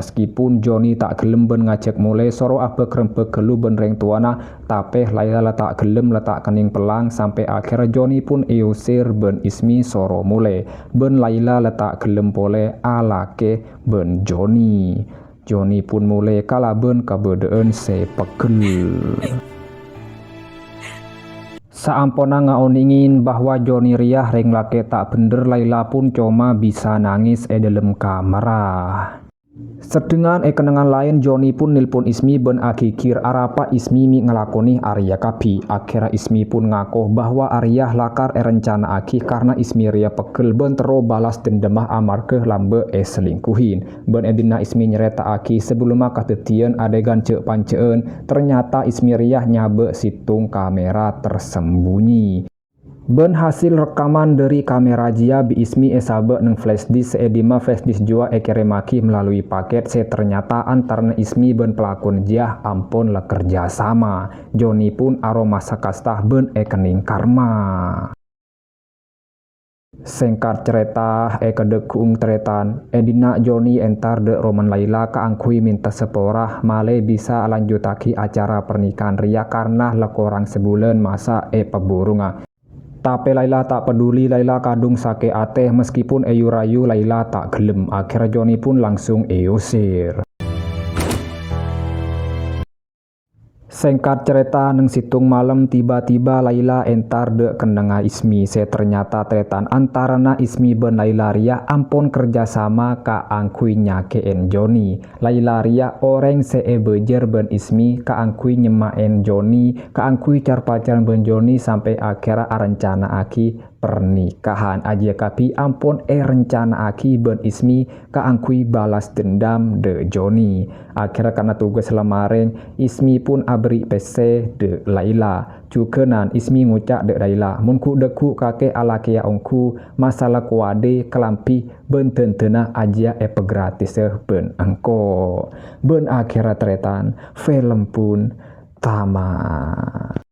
Meskipun Joni tak gelem ben ngajak mulai soro abek-rembek gelu ben reng tuana, tapi Laila tak gelem letak kening pelang sampai akhir Joni pun eusir ben Ismi soro mulai. Ben Laila letak gelem pole alake ben Joni. Joni pun mulai kala ben kabedeen sepegel. Saampona ngaoningin bahwa Joni riah reng lake tak bener, Laila pun cuma bisa nangis dalam kamera. Sedengan kenangan lain Joni pun nilpon Ismi ben agikir arapa Ismi mi ngelakoni Arya kabi. Akhirnya Ismi pun ngaku bahwa Arya lakar rencana aki karena Ismi ria pegel ben tero balas dendamah amarga lambe selingkuhin. Ben edina Ismi nyereta aki sebelum kadetian adegan cek panceen, ternyata Ismi ria nyabe situng kamera tersembunyi. Ben hasil rekaman dari kamera jia bi Ismi sabe neng flash disk edima flash disk jua keremaki melalui paket ternyata antaranya Ismi ben pelakon jia ampun le kerja sama. Joni pun aroma sakastah ben kening karma. Singkat cerita kedekung tretan edina Joni entar de Roman Laila keangkui minta seporah male bisa lanjutaki acara pernikahan ria karena lekorang sebulan masa peburunga. Tapi Laila tak peduli, Laila kadung sake ateh meskipun rayu Laila tak gelem. Akhirnya Joni pun langsung eusir. Singkat cerita neng situng malam tiba-tiba Laila entar de kendenga Ismi. Ternyata tretan antarana Ismi ben Laila ria ampun kerjasama ka angkui nyakeen Joni. Laila ria orang bejer ben Ismi ka angkui nyemaen Joni, ka angkui car pacaran ben Joni sampai akhirnya rencana aki pernikahan. Aja kapi ampun rencana aki ben Ismi ka angkui balas dendam de Joni. Akhirnya karena tugas lamaring Ismi pun abri PC de Laila. Cukenan Ismi ngucak de Laila munku deku kake alakia ongku masalah kuade kelampi ben tentena aja gratis ben engko. Ben akhirnya tretan film pun tamat.